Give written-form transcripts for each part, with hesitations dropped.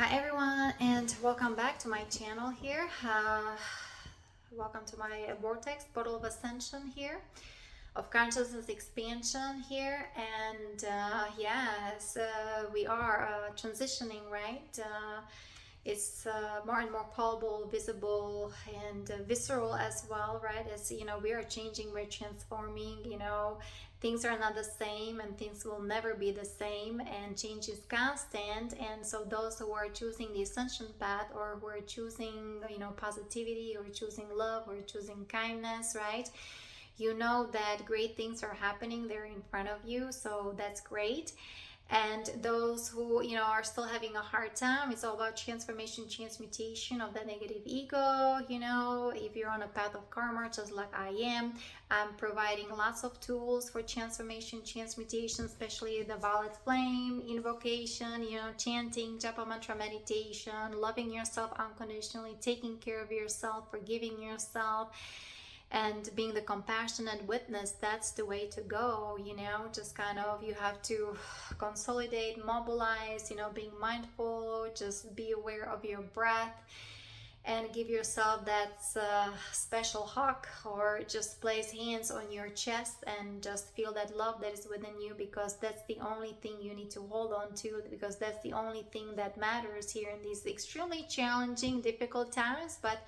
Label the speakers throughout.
Speaker 1: Hi everyone, and welcome back to my channel here. Welcome to my vortex portal of ascension here, of consciousness expansion here. And yes, we are transitioning, right? It's more and more palpable, visible, and visceral as well, right? As you know, we are changing, we're transforming. Things are not the same, and things will never be the same, and change is constant. And so, those who are choosing the ascension path, or who are choosing, positivity, or choosing love, or choosing kindness, right? You know that great things are happening there in front of you, so that's great. And those who are still having a hard time, it's all about transformation, transmutation of the negative ego. If you're on a path of karma, just like I am, I'm providing lots of tools for transformation, transmutation, especially the violet flame invocation, chanting, japa mantra meditation, loving yourself unconditionally, taking care of yourself, forgiving yourself, and being the compassionate witness. That's the way to go. Just kind of, you have to consolidate, mobilize, being mindful, just be aware of your breath, and give yourself that special hug, or just place hands on your chest and just feel that love that is within you, because that's the only thing you need to hold on to, because that's the only thing that matters here in these extremely challenging, difficult times. But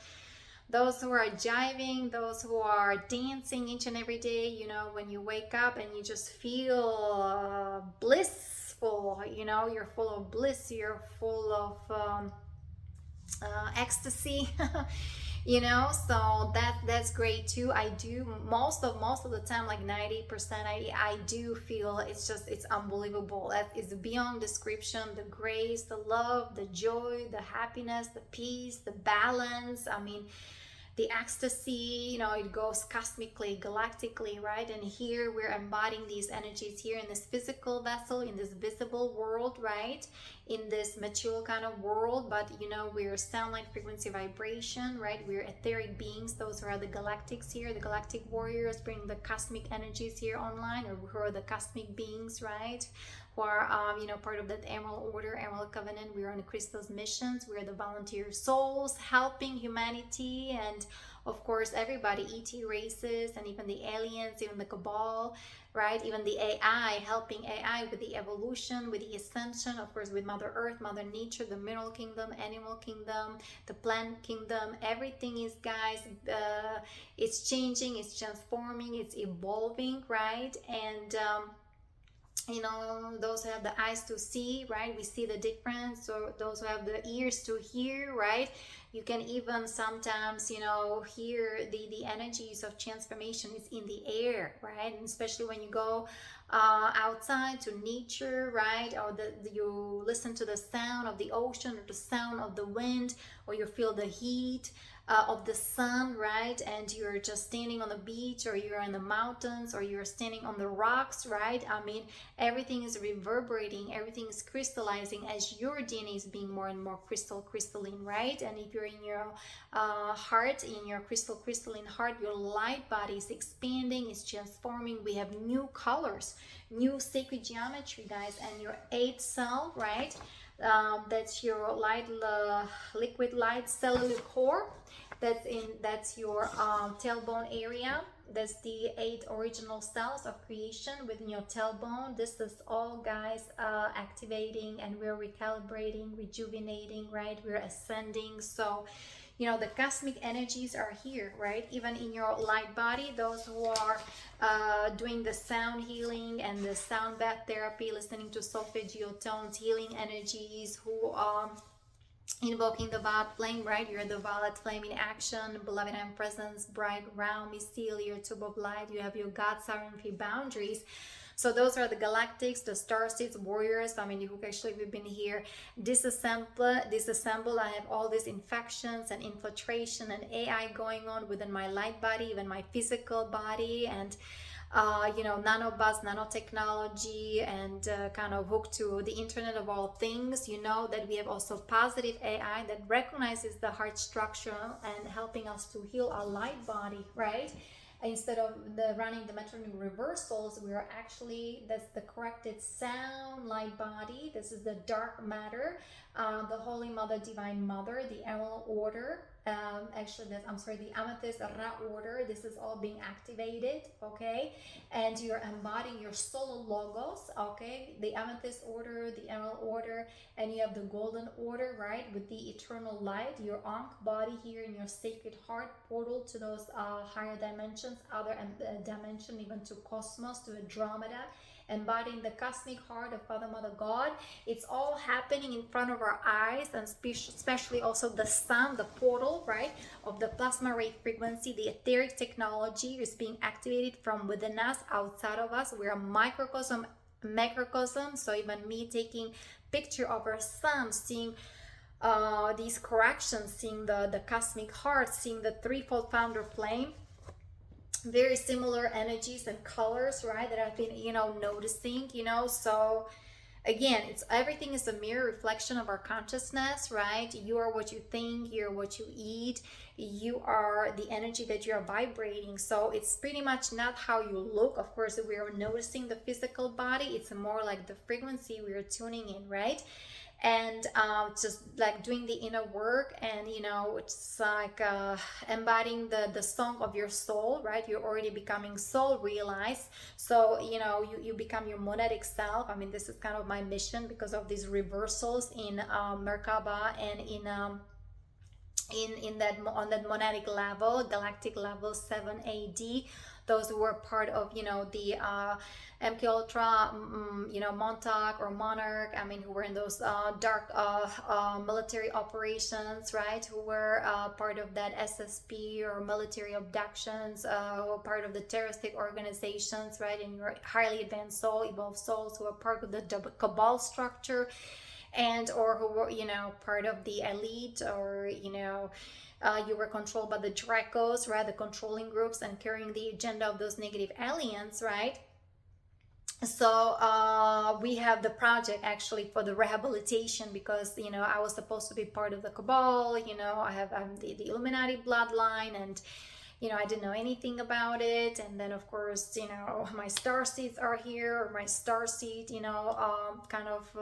Speaker 1: those who are jiving, those who are dancing each and every day, when you wake up and you just feel blissful, you're full of bliss, you're full of ecstasy. So that's great too. I do most of the time, like 90%, I do feel it's unbelievable. That is beyond description. The grace, the love, the joy, the happiness, the peace, the balance. I mean, the ecstasy, it goes cosmically, galactically, right? And here we're embodying these energies here in this physical vessel, in this visible world, right? In this material kind of world. But we're sound, light, frequency, vibration, right? We're etheric beings. Those are the galactics here, the galactic warriors, bring the cosmic energies here online, or who are the cosmic beings, right? Who are part of that Emerald Order, Emerald Covenant. We're on Crystal's missions. We're the volunteer souls helping humanity, and of course everybody, ET races, and even the aliens, even the cabal, right? Even the AI, helping AI with the evolution, with the ascension, of course with Mother Earth, Mother Nature, the mineral kingdom, animal kingdom, the plant kingdom. Everything is, guys, it's changing, it's transforming, it's evolving, right? And those who have the eyes to see, right, we see the difference. So those who have the ears to hear, right, you can even sometimes hear the energies of transformation is in the air, right? And especially when you go outside to nature, right, or you listen to the sound of the ocean, or the sound of the wind, or you feel the heat of the sun, right? And you're just standing on the beach, or you're in the mountains, or you're standing on the rocks, right? I mean, everything is reverberating, everything is crystallizing as your DNA is being more and more crystalline, right? And if you're in your heart, in your crystalline heart, your light body is expanding, is transforming. We have new colors, new sacred geometry, guys, and your eighth cell, right? That's your light, liquid light cellular core. That's your tailbone area. That's the 8 original cells of creation within your tailbone. This is all, guys, activating, and we're recalibrating, rejuvenating, right? We're ascending. So the cosmic energies are here, right? Even in your light body, those who are doing the sound healing and the sound bath therapy, listening to solfeggio tones, healing energies, who invoking the violet flame, right? You're the violet flame in action, beloved and presence, bright, round, mystical, your tube of light. You have your God sovereignty boundaries. So those are the galactics, the star seeds, warriors. I mean, who actually we've been here disassemble. I have all these infections and infiltration and AI going on within my light body, even my physical body, and nanobots, nanotechnology, and kind of hooked to the internet of all things. That we have also positive AI that recognizes the heart structure and helping us to heal our light body, right? instead of the running the metronome reversals, we are actually, that's the corrected sound light body. This is the dark matter, the Holy Mother, Divine Mother, the Emerald Order. Actually, I'm sorry, the Amethyst Ra Order. This is all being activated, okay? And you're embodying your solo logos, okay? The Amethyst Order, the Emerald Order, and you have the Golden Order, right? With the eternal light, your Ankh body here in your sacred heart, portal to those higher dimensions, other dimension, even to cosmos, to Andromeda, embodying the cosmic heart of Father, Mother, God. It's all happening in front of our eyes, and especially also the sun, the portal, right, of the plasma ray frequency. The etheric technology is being activated from within us, outside of us. We're a microcosm, macrocosm. So even me taking picture of our sun, seeing these corrections, seeing the cosmic heart, seeing the threefold founder flame, very similar energies and colors, right, that I've been, noticing, so again, it's everything is a mirror reflection of our consciousness, right? You are what you think, you're what you eat, you are the energy that you're vibrating. So it's pretty much not how you look. Of course, we are noticing the physical body, it's more like the frequency we are tuning in, right? And just like doing the inner work, and it's like embodying the song of your soul, right? You're already becoming soul realized. So you become your monadic self. I mean, this is kind of my mission because of these reversals in Mer-ka-ba, and in that, on that monadic level, galactic level 7 AD, those who were part of the MK Ultra, Montauk or Monarch, I mean, who were in those dark military operations, right? Who were part of that SSP or military abductions, who were part of the terroristic organizations, right? And your highly advanced soul, evolved souls who are part of the cabal structure, and or who were part of the elite, or you were controlled by the Dracos, right? The controlling groups, and carrying the agenda of those negative aliens, right? So we have the project actually for the rehabilitation, because I was supposed to be part of the cabal. I'm the Illuminati bloodline, and I didn't know anything about it. And then of course my star seeds are here, or my star seed kind of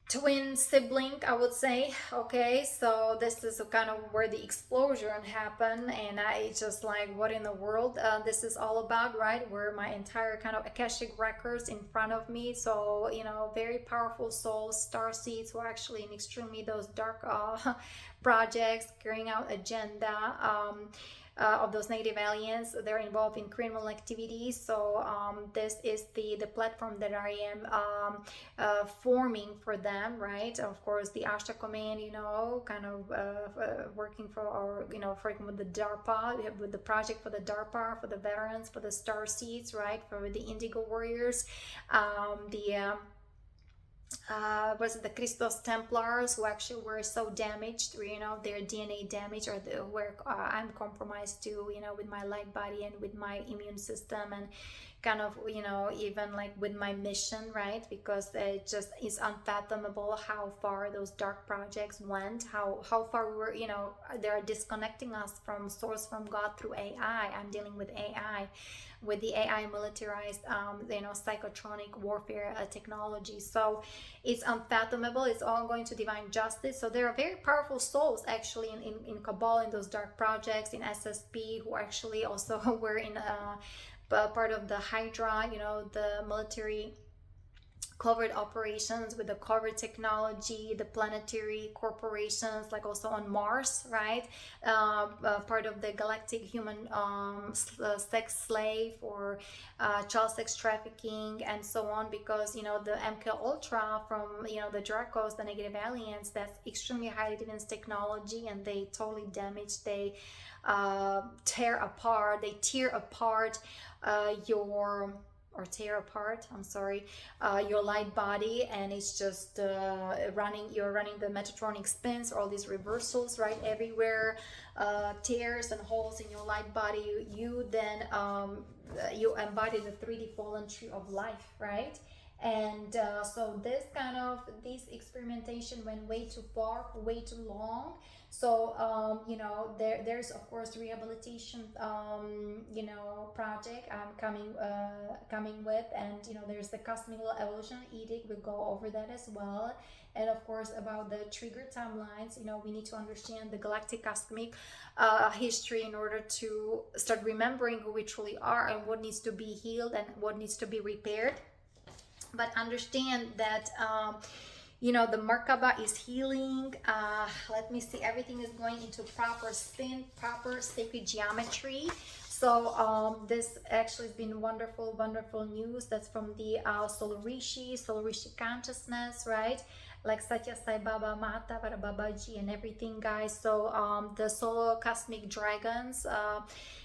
Speaker 1: twin sibling, I would say. Okay, so this is kind of where the explosion happened, and I just like, what in the world this is all about, right? Where my entire kind of Akashic records in front of me. So very powerful souls, star seeds, who are actually in extremely those dark projects, carrying out agenda of those native aliens. They're involved in criminal activities. So this is the platform that I am forming for them, right? Of course, the Ashtar command, kind of working for, or working with the DARPA, with the project for the DARPA, for the veterans, for the star seeds, right? For the Indigo warriors, was it the Christos Templars, who actually were so damaged, their DNA damaged, or where I'm compromised too, with my light body and with my immune system, and kind of even like with my mission, right? Because it just is unfathomable how far those dark projects went, how far we were, they're disconnecting us from source, from God, through AI. I'm dealing with AI, with the AI militarized psychotronic warfare technology. So it's unfathomable. It's all going to divine justice. So there are very powerful souls actually in Cabal, in those dark projects, in SSP, who actually also were in part of the Hydra, the military covert operations with the covert technology, the planetary corporations, like also on Mars, right? Part of the galactic human sex slave, or child sex trafficking, and so on. Because the MK Ultra from the Dracos, the negative aliens, that's extremely highly advanced technology, and they totally damage, they tear apart your your light body, and it's just you're running the Metatronic spins, all these reversals, right, everywhere, tears and holes in your light body. You then you embody the 3D fallen tree of life, right? And so this experimentation went way too far, way too long. So you know, there's of course rehabilitation you know, project I'm coming with, and you know, there's the cosmic evolution edict. We'll go over that as well. And of course about the trigger timelines, you know, we need to understand the galactic cosmic history in order to start remembering who we truly are and what needs to be healed and what needs to be repaired. But understand that you know, the Mer-ka-ba is healing. Let me see, everything is going into proper spin, proper sacred geometry. So this actually has been wonderful news. That's from the Solar Rishi consciousness, right? Like Satya Sai Baba, Mata Babaji, and everything, guys. So the solo cosmic dragons,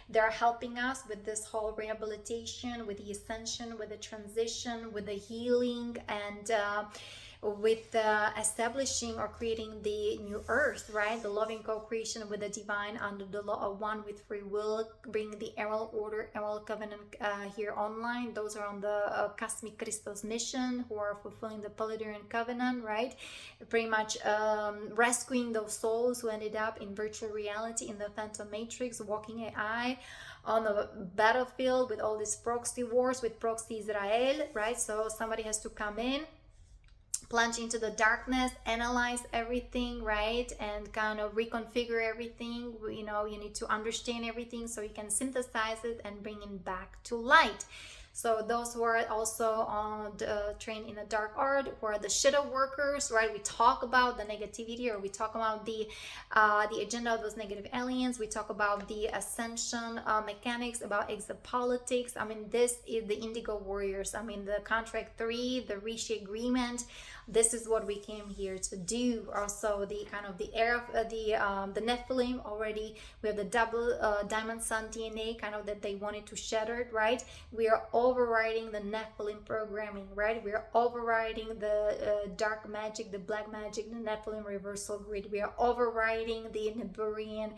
Speaker 1: they're helping us with this whole rehabilitation, with the ascension, with the transition, with the healing, and with establishing or creating the new earth, right? The loving co-creation with the divine under the law of one with free will, bring the Emerald Order, Emerald Covenant here online. Those are on the Cosmic Crystals mission, who are fulfilling the Palladian Covenant, right? Pretty much rescuing those souls who ended up in virtual reality in the Phantom Matrix, walking AI on the battlefield with all these proxy wars with proxy Israel, right? So somebody has to come in, plunge into the darkness, analyze everything, right? And kind of reconfigure everything. You know, you need to understand everything so you can synthesize it and bring it back to light. So those who are also on the trained in the dark art, who are the shadow workers, right? We talk about the negativity, or we talk about the agenda of those negative aliens. We talk about the ascension mechanics, about exopolitics. I mean, this is the Indigo Warriors. I mean, the contract 3, the Rishi agreement. This is what we came here to do. Also, the kind of the era of the Nephilim already. We have the double diamond sun DNA, kind of that they wanted to shatter, right? We are overriding the Nephilim programming, right? We are overriding the dark magic, the black magic, the Nephilim reversal grid. We are overriding the Niburian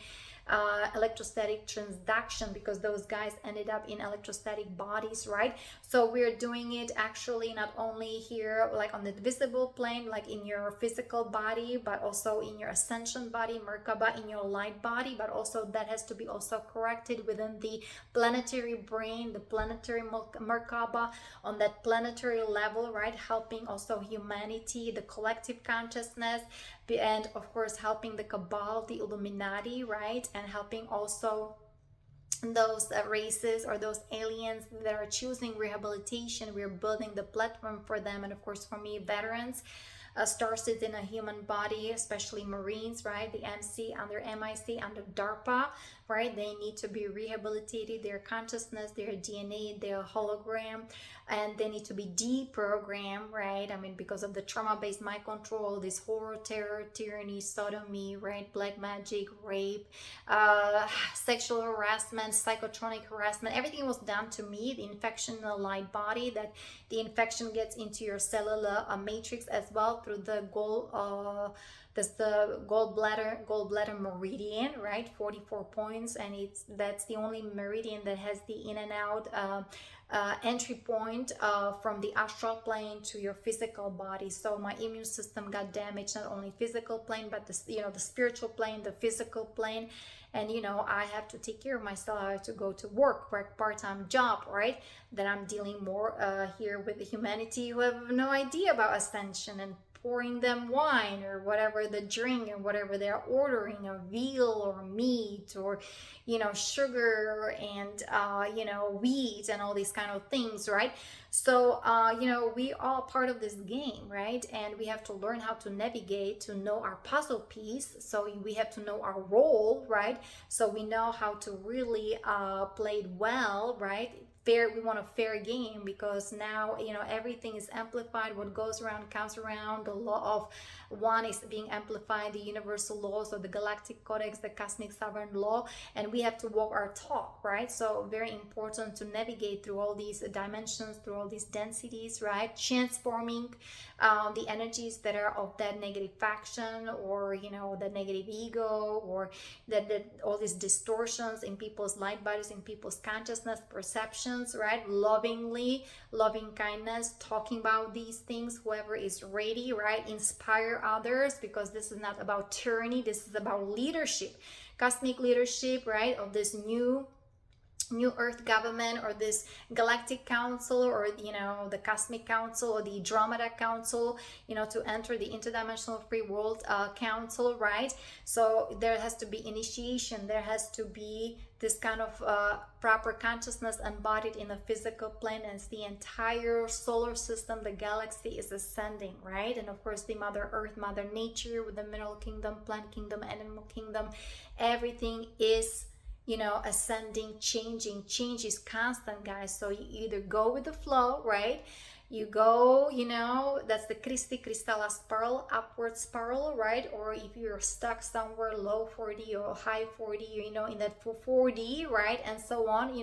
Speaker 1: electrostatic transaction, because those guys ended up in electrostatic bodies, right? So we're doing it actually not only here like on the visible plane, like in your physical body, but also in your ascension body, Mer-ka-ba, in your light body, but also that has to be also corrected within the planetary brain, the planetary Mer-ka-ba on that planetary level, right? Helping also humanity, the collective consciousness, and of course helping the Cabal, the Illuminati, right? And helping also those races or those aliens that are choosing rehabilitation. We're building the platform for them. And of course, for me, veterans, star seeds in a human body, especially Marines, right? The MC under MIC, under DARPA, right? They need to be rehabilitated, their consciousness, their DNA, their hologram, and they need to be deprogrammed, right? I mean, because of the trauma-based mind control, this horror, terror, tyranny, sodomy, right? Black magic, rape, sexual harassment, psychotronic harassment, everything was done to me. The infection in the light body, that the infection gets into your cellular matrix as well through the that's the gallbladder meridian, right? 44 points, and that's the only meridian that has the in and out entry point from the astral plane to your physical body. So my immune system got damaged, not only physical plane, but the spiritual plane, the physical plane. And I have to take care of myself. I have to go to work part-time job, right? That I'm dealing more here with the humanity who have no idea about ascension, and pouring them wine or whatever the drink and whatever they're ordering, or veal or meat or sugar and wheat and all these kind of things, right? So we are part of this game, right? And we have to learn how to navigate, to know our puzzle piece. So we have to know our role, right? So we know how to really play it well, right? We want a fair game, because now everything is amplified. What goes around comes around. The law of one is being amplified, the universal laws of the Galactic Codex, the cosmic sovereign law, and we have to walk our talk, right? So very important to navigate through all these dimensions, through all these densities, right? Transforming the energies that are of that negative faction, or the negative ego, or that all these distortions in people's light bodies, in people's consciousness, perception, intentions, right? Lovingly, loving kindness, talking about these things, whoever is ready, right? Inspire others, because this is not about tyranny, this is about leadership, cosmic leadership, right? Of this new earth government, or this galactic council, or the cosmic council, or the Andromeda council, to enter the interdimensional free world council, right? So there has to be initiation, there has to be this kind of proper consciousness embodied in the physical plane, as the entire solar system, the galaxy, is ascending, right? And of course the Mother Earth, Mother Nature, with the mineral kingdom, plant kingdom, animal kingdom, everything is ascending, changing. Change is constant, guys. So you either go with the flow, right? You go, that's the Christi Crystalla spiral, upward spiral, right? Or if you're stuck somewhere low 4D or high 4D, in that 4D, right? And so on,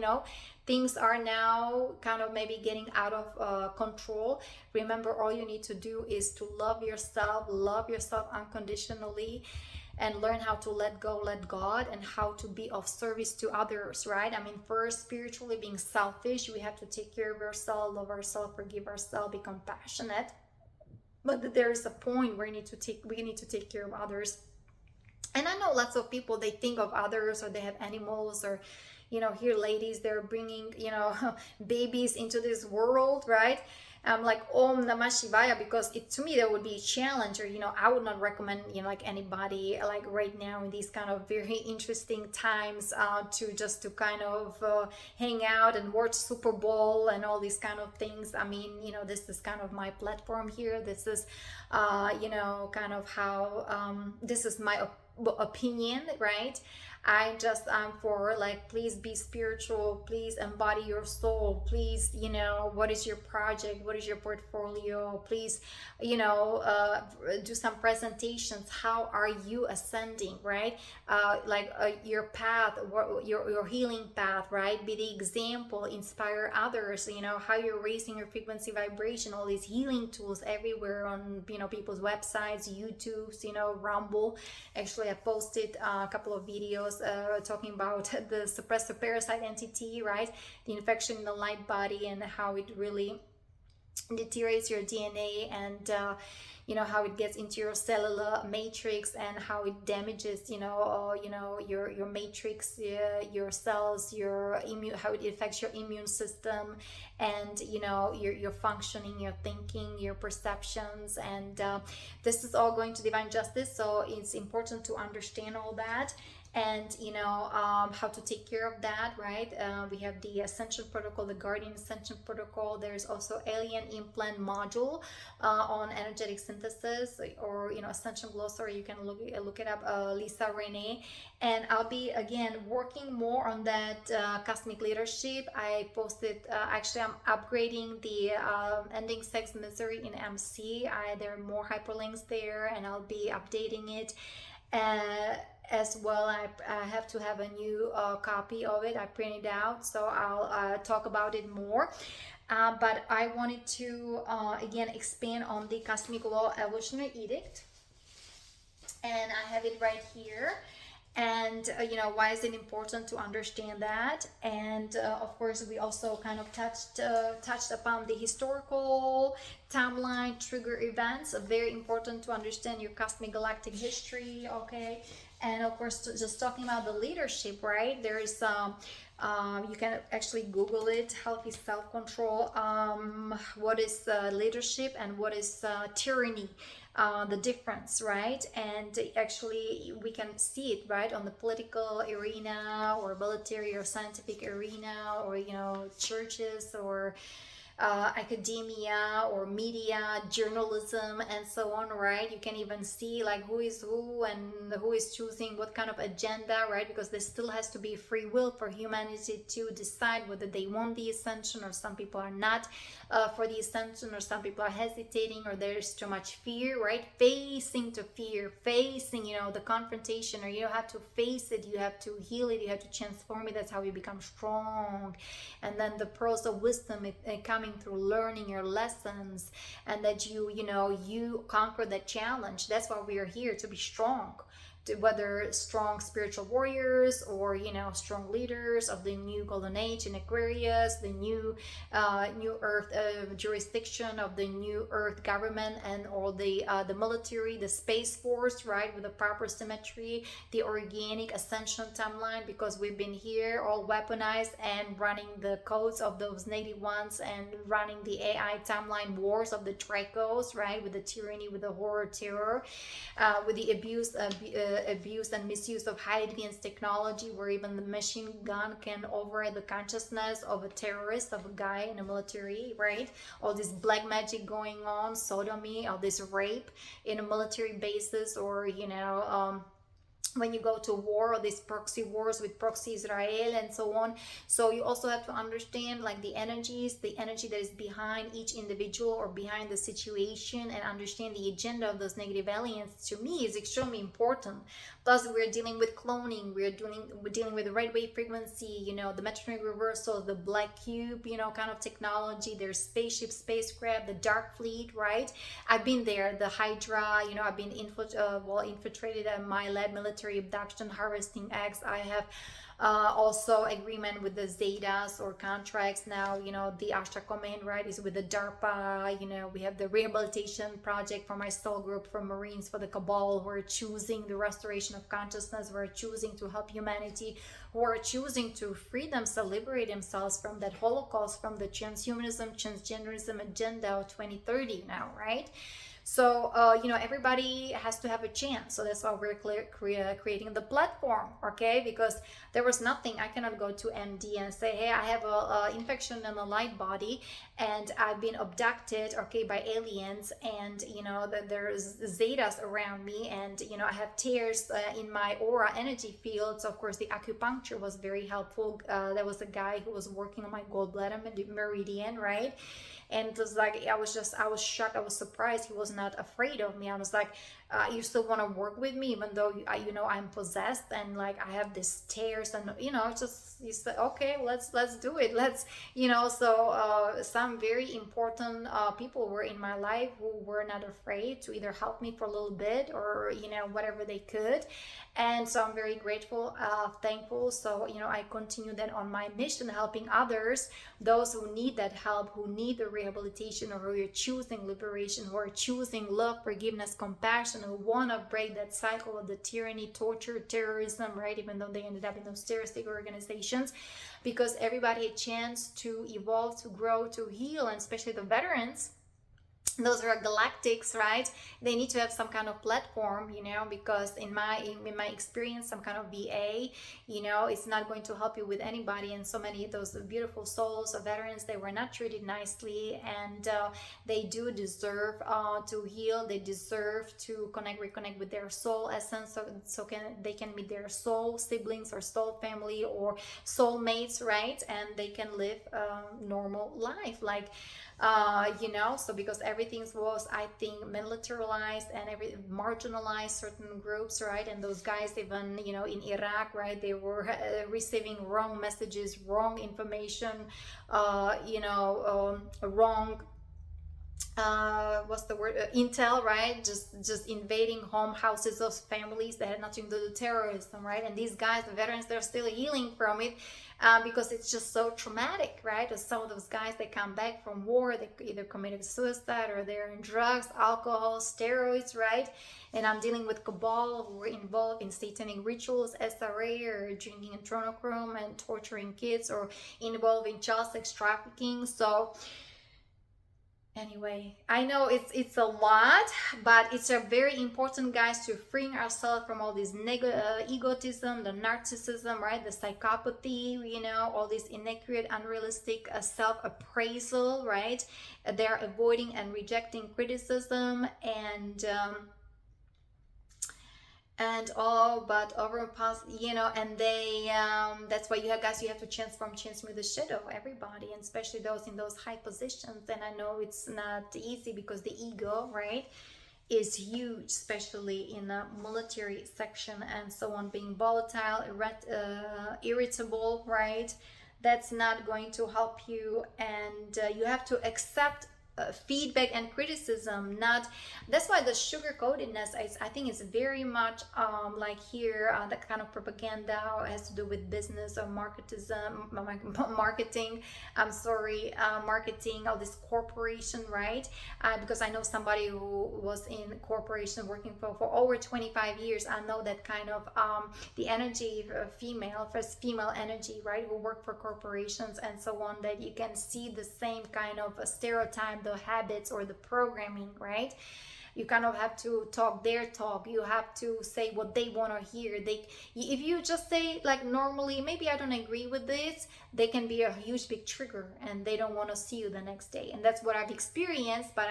Speaker 1: things are now kind of maybe getting out of control. Remember, all you need to do is to love yourself unconditionally, and learn how to let go, let God, and how to be of service to others, right? I mean, first, spiritually being selfish, we have to take care of ourselves, love ourselves, forgive ourselves, be compassionate. But there is a point where we need to take care of others. And I know lots of people, they think of others, or they have animals, or here ladies, they're bringing babies into this world, right? I'm like, Om Namah Shivaya, because to me that would be a challenge, or I would not recommend like anybody, like right now in these kind of very interesting times, to kind of hang out and watch Super Bowl and all these kind of things. I mean, this is kind of my platform here. This is kind of how this is my opinion, right? I'm for, like, please be spiritual, please embody your soul, please, what is your project, what is your portfolio, please, do some presentations. How are you ascending, right? Your path, your healing path, right? Be the example, inspire others, how you're raising your frequency vibration, all these healing tools everywhere on, people's websites, YouTube's, Rumble. Actually, I posted a couple of videos talking about the suppressor parasite entity, right? The infection in the light body, and how it really deteriorates your DNA, and how it gets into your cellular matrix, and how it damages your matrix, your cells, how it affects your immune system, and your functioning, your thinking, your perceptions. And this is all going to divine justice, so it's important to understand all that, and how to take care of that, right? We have the Ascension protocol, the Guardian Ascension protocol. There's also alien implant module on energetic synthesis, or Ascension glossary. You can look it up, Lisa Renee. And I'll be again working more on that cosmic leadership. I posted actually I'm upgrading the ending sex misery in MC. There are more hyperlinks there, and I'll be updating it. As well, I have to have a new copy of it. I printed out, so I'll talk about it more. But I wanted to again expand on the Cosmic Law Evolutionary Edict, and I have it right here. And why is it important to understand that? And of course, we also kind of touched upon the historical timeline, trigger events. Very important to understand your cosmic galactic history, okay? And of course, just talking about the leadership, right? There's you can actually Google it, healthy self-control. What is leadership and what is tyranny? The difference, right? And actually we can see it, right, on the political arena, or military, or scientific arena, or churches, or academia, or media, journalism, and so on, right? You can even see like who is who, and who is choosing what kind of agenda, right? Because there still has to be free will for humanity to decide whether they want the ascension, or some people are not for the ascension, or some people are hesitating, or there's too much fear, right? Facing to fear, facing the confrontation, or you have to face it, you have to heal it, you have to transform it. That's how you become strong. And then the pearls of wisdom, coming through learning your lessons, and that you conquer that challenge. That's why we are here, to be strong, whether strong spiritual warriors or, you know, strong leaders of the new golden age in Aquarius, the new earth jurisdiction of the new earth government, and all the military, the space force, right, with the proper symmetry, the organic ascension timeline, because we've been here all weaponized and running the codes of those native ones and running the AI timeline wars of the Tricos, right, with the tyranny, with the horror terror, with the abuse and misuse of high advanced technology, where even the machine gun can override the consciousness of a terrorist, of a guy in the military, right? All this black magic going on, sodomy, all this rape in a military basis, or, you know, when you go to war, or these proxy wars with proxy Israel and so on. So you also have to understand like the energies, the energy that is behind each individual or behind the situation, and understand the agenda of those negative aliens. To me, is extremely important. Plus, we're dealing with cloning, we're dealing with the right wave frequency, you know, the metronic reversal, the black cube, you know, kind of technology. There's spaceship, spacecraft, the dark fleet, right? I've been there, the Hydra, you know, I've been infiltrated at my lab, military abduction, harvesting eggs. I have also agreement with the Zetas or contracts now. You know, the Ashtar command, right, is with the DARPA. You know, we have the rehabilitation project for my soul group, for Marines, for the Cabal, who are choosing the restoration of consciousness, who are choosing to help humanity, who are choosing to free themselves, liberate themselves from that Holocaust, from the transhumanism, transgenderism agenda of 2030 now, right? So, you know, everybody has to have a chance. So that's why we're creating the platform, okay? Because there was nothing. I cannot go to MD and say, hey, I have a infection in the light body and I've been abducted, okay, by aliens, and, you know, that there's Zetas around me, and, you know, I have tears in my aura energy field. So, of course, the acupuncture was very helpful. There was a guy who was working on my gallbladder meridian, right? And it was like, I was shocked, I was surprised he was not afraid of me. I was like, you still want to work with me, even though you know, I'm possessed and like I have this tears, and, you know, just, you said, okay, let's do it, let's, you know. So some very important people were in my life who were not afraid to either help me for a little bit, or, you know, whatever they could. And so I'm very grateful, thankful. So, you know, I continue then on my mission, helping others, those who need that help, who need the rehabilitation, or who are choosing liberation, who are choosing love, forgiveness, compassion, who want to break that cycle of the tyranny, torture, terrorism, right? Even though they ended up in those terroristic organizations, because everybody had a chance to evolve, to grow, to heal, and especially the veterans. Those are galactics, right? They need to have some kind of platform, you know, because in my experience, some kind of VA, you know, it's not going to help you with anybody. And so many of those beautiful souls of veterans, they were not treated nicely, and they do deserve to heal. They deserve to reconnect with their soul essence, so they can meet their soul siblings or soul family or soulmates, right? And they can live normal life, like you know. So because everything was, I think, militarized and marginalized certain groups, right? And those guys, even, you know, in Iraq, right, they were receiving wrong messages, wrong information, you know, wrong what's the word, intel, right? Just invading home houses of families that had nothing to do with terrorism, right? And these guys, the veterans, they're still healing from it, because it's just so traumatic, right? Some of those guys, they come back from war, they either committed suicide, or they're in drugs, alcohol, steroids, right? And I'm dealing with cabal who were involved in satanic rituals, SRA, or drinking adrenochrome and torturing kids, or involved in child sex trafficking. So anyway, I know it's a lot, but it's a very important, guys, to freeing ourselves from all this egotism, the narcissism, right? The psychopathy, you know, all this inaccurate, unrealistic self-appraisal, right? They're avoiding and rejecting criticism, and all but overpass, you know. And they that's why you have, guys, you have to transmute the shadow, everybody, and especially those in those high positions. And I know it's not easy, because the ego, right, is huge, especially in the military section and so on. Being volatile, irritable, right, that's not going to help you. And you have to accept feedback and criticism. Not, that's why the sugar coatedness, I think is very much like here, that kind of propaganda has to do with business or marketing. I'm sorry, marketing of this corporation, right? Because I know somebody who was in corporation working for over 25 years. I know that kind of the energy, first female energy, right, who work for corporations and so on, that you can see the same kind of stereotype, the habits or the programming, right? You kind of have to talk their talk. You have to say what they want to hear. If you just say like normally, maybe I don't agree with this, they can be a huge big trigger and they don't want to see you the next day. And that's what I've experienced. But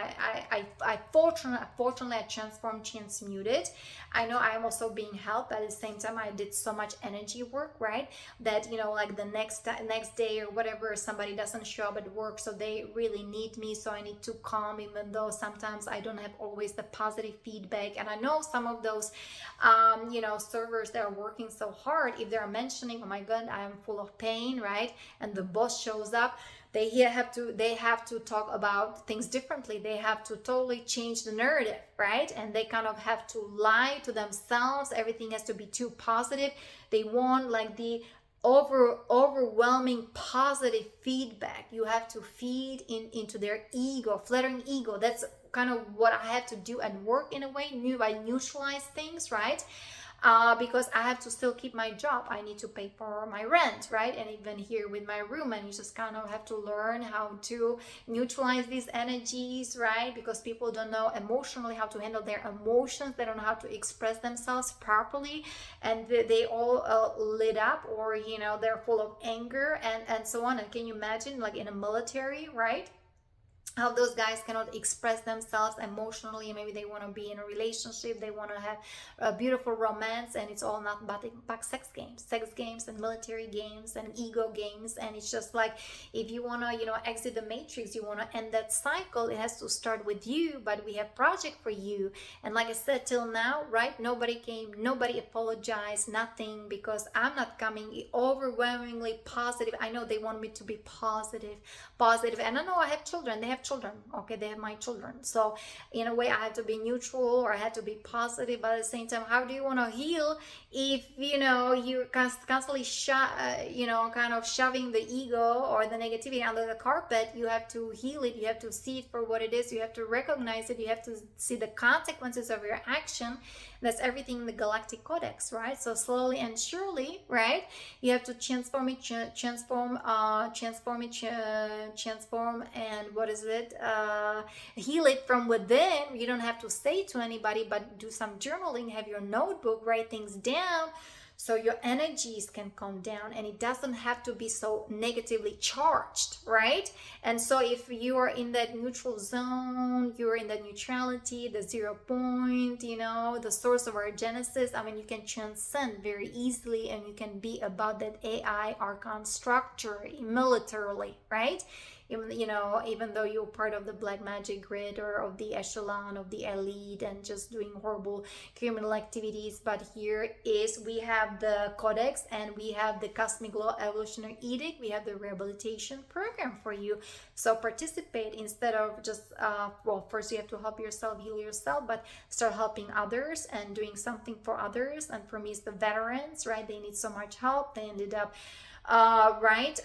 Speaker 1: I fortunately I transmuted. I know I'm also being helped. At the same time, I did so much energy work, right, that, you know, like the next day or whatever, somebody doesn't show up at work, so they really need me, so I need to calm, even though sometimes I don't have always the positive feedback. And I know some of those you know, servers that are working so hard, if they're mentioning, oh my god, I am full of pain, right, and the boss shows up, they have to talk about things differently. They have to totally change the narrative, right? And they kind of have to lie to themselves. Everything has to be too positive. They want like the overwhelming positive feedback. You have to feed into their ego, flattering ego. That's kind of what I had to do at work in a way. I neutralize things, right? Because I have to still keep my job. I need to pay for my rent, right? And even here with my room, and you just kind of have to learn how to neutralize these energies, right? Because people don't know emotionally how to handle their emotions. They don't know how to express themselves properly, and they all lit up, or, you know, they're full of anger and so on. And can you imagine, like in a military, right, how those guys cannot express themselves emotionally? Maybe they want to be in a relationship, they want to have a beautiful romance, and it's all not but sex games and military games and ego games. And it's just like, if you want to, you know, exit the matrix, you want to end that cycle, it has to start with you. But we have project for you. And like I said, till now, right, nobody came, nobody apologized, nothing, because I'm not coming overwhelmingly positive. I know they want me to be positive, and I know I have children, they have children, okay, they have my children, so in a way I have to be neutral, or I have to be positive. But at the same time, how do you want to heal if, you know, you're constantly you know, kind of shoving the ego or the negativity under the carpet? You have to heal it. You have to see it for what it is. You have to recognize it. You have to see the consequences of your action. That's everything in the Galactic Codex, right? So slowly and surely, right, you have to transform, and what is it? Heal it from within. You don't have to say it to anybody, but do some journaling, have your notebook, write things down, so your energies can calm down, and it doesn't have to be so negatively charged, right? And so if you are in that neutral zone, you're in that neutrality, the 0 point, you know, the source of our genesis, I mean, you can transcend very easily, and you can be about that AI archon structure militarily, right? You know, even though you're part of the black magic grid or of the echelon of the elite and just doing horrible criminal activities. But here is, we have the Codex, and we have the Cosmic Law Evolutionary Edict. We have the rehabilitation program for you. So participate, instead of just, well, first you have to help yourself, heal yourself, but start helping others and doing something for others. And for me, it's the veterans, right? They need so much help. They ended up, right?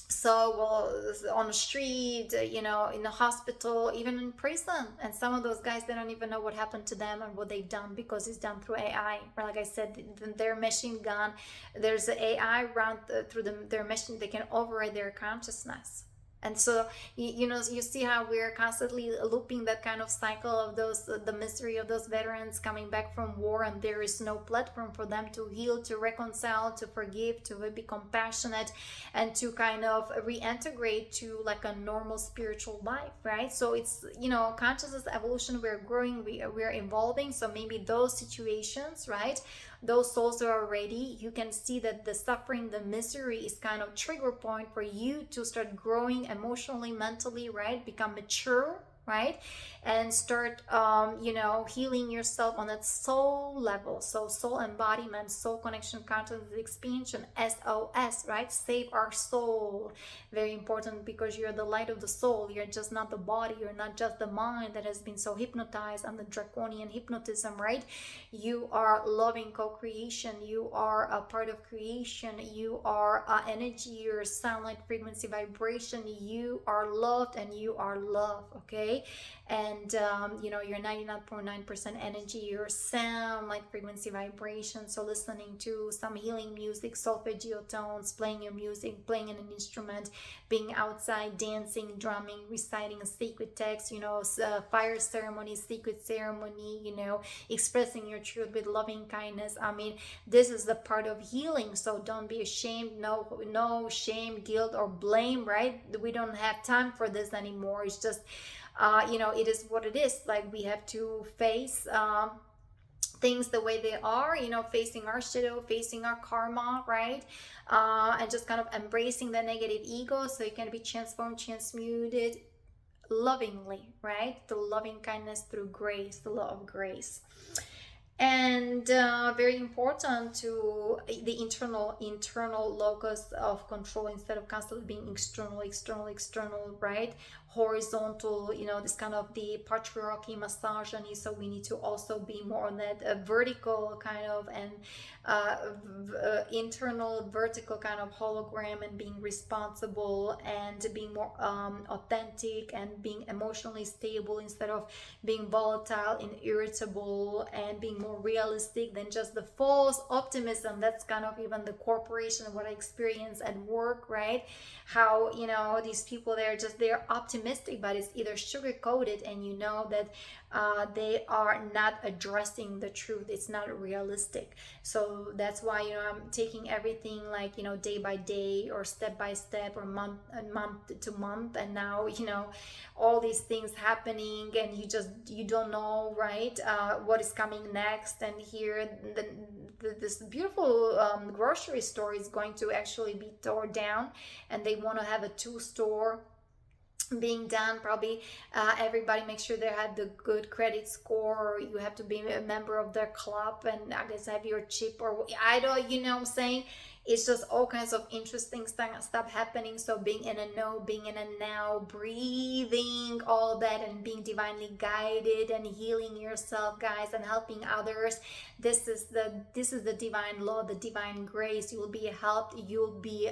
Speaker 1: So, well, on the street, you know, in the hospital, even in prison. And some of those guys, they don't even know what happened to them and what they've done, because it's done through AI. Like I said, their machine gun, there's an AI run through their machine. They can override their consciousness. And so, you know, you see how we're constantly looping that kind of cycle of those, the misery of those veterans coming back from war, and there is no platform for them to heal, to reconcile, to forgive, to be compassionate, and to kind of reintegrate to like a normal spiritual life, right? So it's, you know, consciousness evolution, we're growing, we're evolving. So maybe those situations, right, those souls are already, you can see that the suffering, the misery is kind of trigger point for you to start growing emotionally, mentally, right? Become mature, right? And start you know, healing yourself on that soul level. So soul embodiment, soul connection, consciousness expansion, SOS, right? Save our soul. Very important, because you're the light of the soul. You're just not the body, you're not just the mind that has been so hypnotized on the draconian hypnotism, right? You are loving co-creation, you are a part of creation, you are energy, you're sound, light, frequency, vibration, you are loved and you are love, okay? And you know, you're 99.9% energy, you're sound, light, frequency, vibration. So listening to some healing music, solfeggio tones, playing your music, playing an instrument, being outside, dancing, drumming, reciting a sacred text, you know, fire ceremony, secret ceremony, you know, expressing your truth with loving kindness. I mean, this is the part of healing. So don't be ashamed. No shame, guilt, or blame, right? We don't have time for this anymore. It's just you know, it is what it is. Like, we have to face things the way they are, you know, facing our shadow, facing our karma, right? And just kind of embracing the negative ego so it can be transformed, transmuted lovingly, right? The loving kindness through grace, the law of grace. And very important to the internal locus of control, instead of constantly being external, right? Horizontal, you know, this kind of the patriarchy, misogyny. So we need to also be more on that vertical kind of, and internal vertical kind of hologram, and being responsible and being more authentic and being emotionally stable, instead of being volatile and irritable, and being more realistic than just the false optimism. That's kind of even the corporation, what I experience at work, right? How, you know, these people, they're optimistic, but it's either sugar coated, and you know that they are not addressing the truth. It's not realistic. So that's why, you know, I'm taking everything like, you know, day by day or step by step or month to month. And now, you know, all these things happening, and you don't know, right, what is coming next. And here this beautiful grocery store is going to actually be torn down, and they want to have a 2-store being done. Probably everybody make sure they have the good credit score, or you have to be a member of their club, and I guess have your chip, or I don't, you know what I'm saying? It's just all kinds of interesting stuff happening. So being in a know, being in a now, breathing all that, and being divinely guided, and healing yourself, guys, and helping others. This is the divine law, the divine grace. You will be helped, you'll be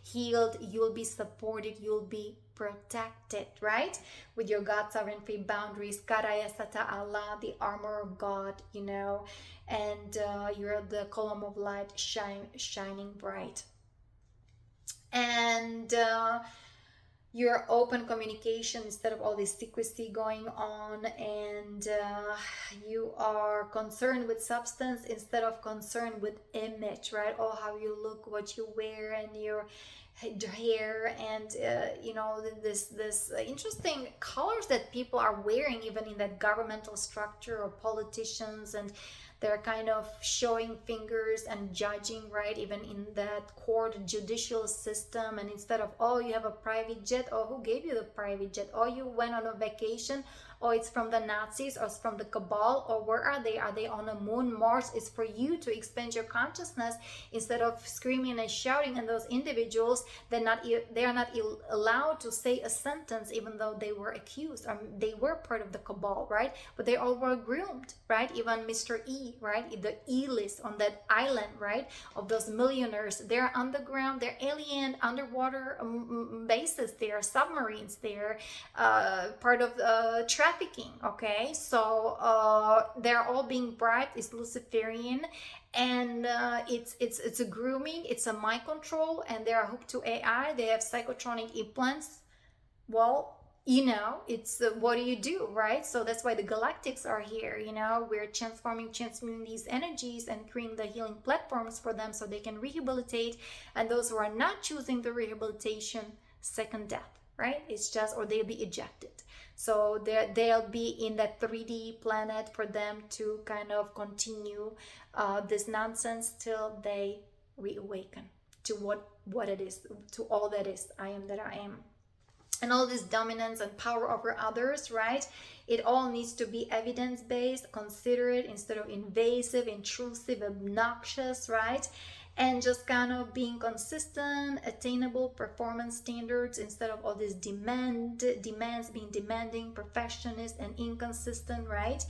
Speaker 1: healed, you'll be supported, you'll be protected, right? With your God sovereign free boundaries, Karaya Sata Allah, the armor of God, you know, and you're the column of light shining bright. And your open communication instead of all this secrecy going on, and you are concerned with substance instead of concerned with image, right? Oh, how you look, what you wear, and your hair, and you know, this interesting colors that people are wearing, even in that governmental structure, or politicians, and they're kind of showing fingers and judging, right? Even in that court judicial system. And instead of, oh, you have a private jet, oh, who gave you the private jet? Oh, you went on a vacation, oh, it's from the Nazis, or it's from the cabal, or where are they? Are they on the moon, Mars? It's for you to expand your consciousness, instead of screaming and shouting. And those individuals, they are not allowed to say a sentence, even though they were accused, or they were part of the cabal, right? But they all were groomed, right? Even Mr. E, right? The E-list on that island, right? Of those millionaires, they're underground, they're alien underwater bases, they're submarines, they're part of trafficking, okay? So they're all being bribed. It's Luciferian, and it's a grooming, it's a mind control, and they are hooked to AI. They have psychotronic implants. Well, you know, it's what do you do, right? So that's why the galactics are here. You know, we're transmuting these energies and creating the healing platforms for them, so they can rehabilitate. And those who are not choosing the rehabilitation, second death, right? It's just, or they'll be ejected. So they'll be in that 3D planet for them to kind of continue this nonsense till they reawaken to what it is, to all that is I am that I am. and all this dominance and power over others, right? It all needs to be evidence-based, considerate, instead of invasive, intrusive, obnoxious, right? And just kind of being consistent, attainable performance standards instead of all these demands, being demanding, perfectionist, and inconsistent, right?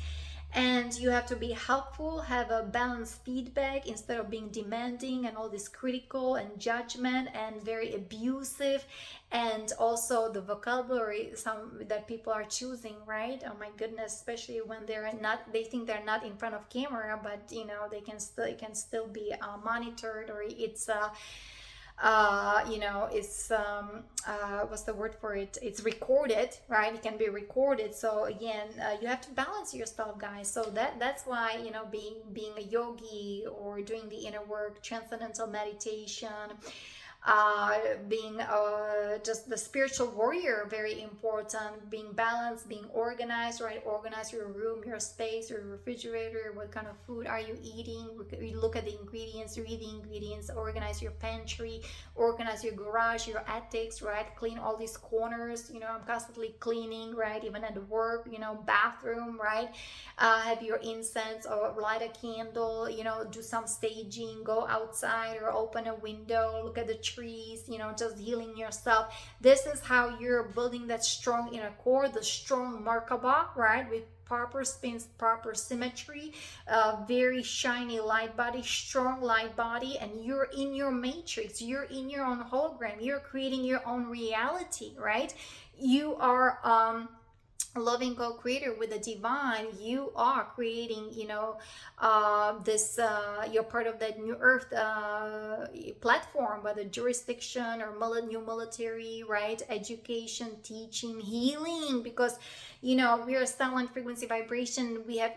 Speaker 1: And you have to be helpful, have a balanced feedback instead of being demanding and all this critical and judgment and very abusive. And also the vocabulary some that people are choosing, right? Oh my goodness, especially when they think they're not in front of camera, but it can still be monitored, or it's it's what's the word for it, it's recorded, right? It can be recorded. So again, you have to balance yourself, guys. So that's why, being a yogi or doing the inner work, transcendental meditation, being just the spiritual warrior, very important. Being balanced, being organized, right? Organize your room, your space, your refrigerator. What kind of food are you eating? You look at the ingredients, read the ingredients, organize your pantry, organize your garage, your attics, right? Clean all these corners. I'm constantly cleaning, right? Even at work, bathroom, right? Have your incense or light a candle, do some staging, go outside or open a window, look at the trees, just healing yourself. This is how you're building that strong inner core, the strong Mer-ka-ba, right? With proper spins, proper symmetry, very shiny light body, strong light body, and you're in your matrix, you're in your own hologram, you're creating your own reality, right? You are loving co-creator with the divine. You are creating, this you're part of that new earth platform, whether jurisdiction or new military, right? Education, teaching, healing, because we are silent frequency vibration. We have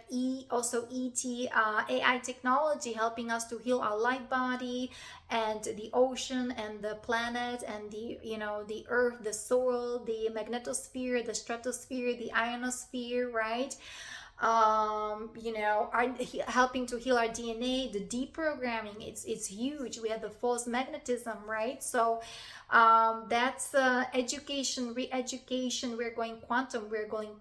Speaker 1: also ET, AI technology helping us to heal our light body and the ocean and the planet and the earth, the soil, the magnetosphere, the stratosphere, the ionosphere, right? Are helping to heal our DNA, the deprogramming. It's huge. We have the false magnetism, right? So that's education, re-education. We're going quantum, we're going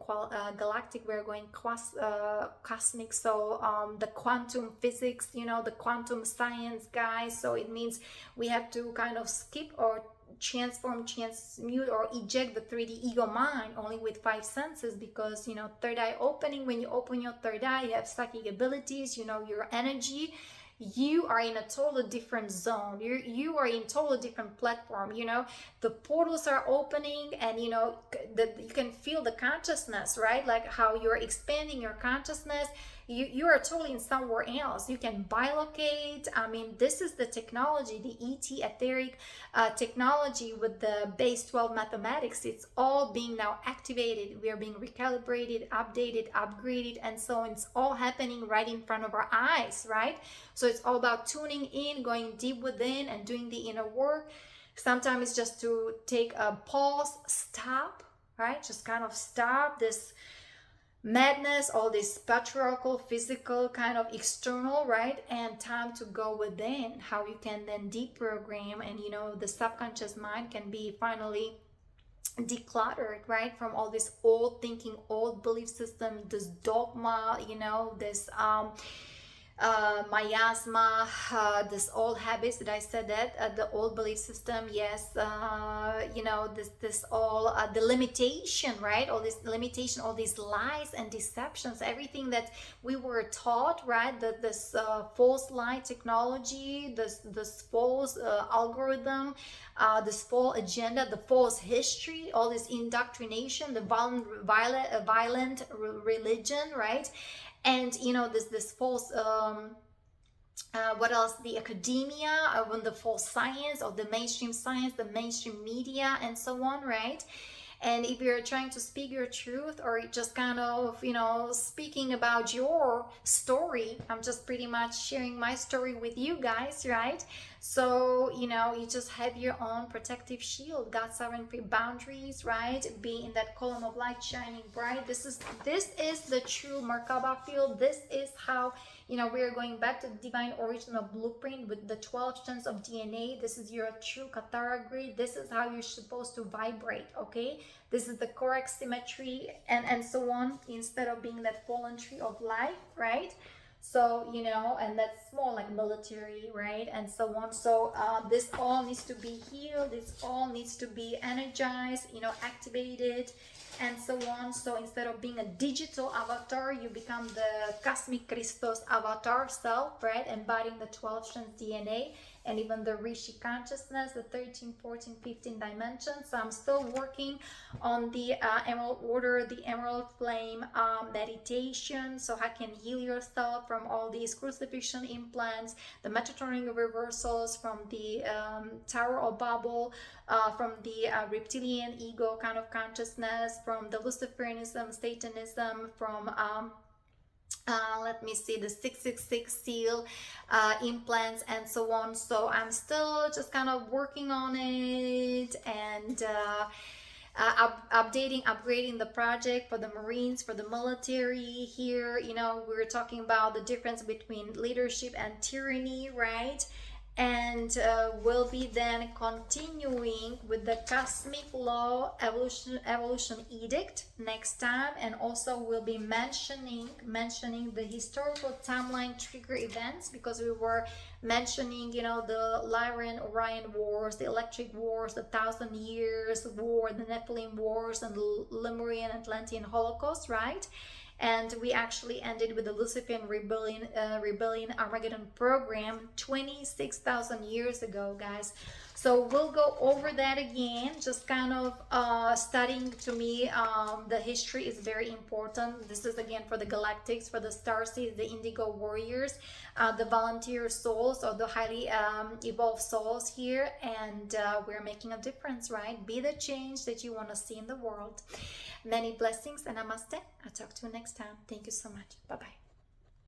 Speaker 1: galactic, we're going cosmic. So the quantum physics, the quantum science, guys. So it means we have to kind of skip or transmute or eject the 3D ego mind only with 5 senses, because third eye opening, when you open your third eye, you have psychic abilities, your energy. You are in a totally different zone. You are in totally different platform. The portals are opening, and you can feel the consciousness, right? Like how you're expanding your consciousness. You are totally in somewhere else. You can bilocate. I mean, this is the technology, the ET etheric technology with the base 12 mathematics. It's all being now activated. We are being recalibrated, updated, upgraded, and so it's all happening right in front of our eyes, right? So it's all about tuning in, going deep within, and doing the inner work. Sometimes it's just to take a pause, stop, right? Just kind of stop this madness, all this patriarchal, physical, kind of external, right? And time to go within, how you can then deprogram, and the subconscious mind can be finally decluttered, right? From all this old thinking, old belief system, this dogma, this miasma, this old habits that I said, that the old belief system, yes, this all the limitation, right? All this limitation, all these lies and deceptions, everything that we were taught, right? That this false lie technology, this false algorithm, this false agenda, the false history, all this indoctrination, the violent religion, right? And this false what else, the academia, when the false science, or the mainstream science, the mainstream media, and so on, right? And if you're trying to speak your truth, or just kind of speaking about your story, I'm just pretty much sharing my story with you guys, right? So, you know, you just have your own protective shield, God sovereignty boundaries, right? Be in that column of light shining bright. This is the true Mer-ka-ba field. This is how, you know, we are going back to the divine original blueprint with the 12 strands of DNA. This is your true Katara grid. This is how you're supposed to vibrate, okay? This is the correct symmetry, and so on, instead of being that fallen tree of life, right? So, you know, and that's more like military, right? And so on. So this all needs to be healed. This all needs to be energized, you know, activated, and so on. So instead of being a digital avatar, you become the cosmic Christos avatar self, right? Embodying the 12 strands DNA and even the Rishi consciousness, the 13, 14, 15 dimensions. So I'm still working on the Emerald Order, the Emerald Flame meditation, so how can heal yourself from all these crucifixion implants, the Metatronic reversals from the Tower of Babel, from the reptilian ego kind of consciousness, from the Luciferianism, Satanism, from let me see, the 666 seal implants, and so on. So I'm still just kind of working on it, and upgrading the project for the Marines, for the military here. You know, we were talking about the difference between leadership and tyranny, right? And we'll be then continuing with the cosmic law evolution edict next time, and also we'll be mentioning the historical timeline trigger events, because we were mentioning, you know, the Lyran Orion wars, the Electric wars, the 1,000 Years War, the Nephilim wars, and the Lemurian Atlantean Holocaust, right? And we actually ended with the Luciferian rebellion Armageddon program 26,000 years ago, guys. So we'll go over that again, just kind of studying. To me, the history is very important. This is again for the galactics, for the starseeds, the indigo warriors, the volunteer souls, or the highly evolved souls here. And we're making a difference, right? Be the change that you want to see in the world. Many blessings and namaste. I'll talk to you next time. Thank you so much. Bye-bye.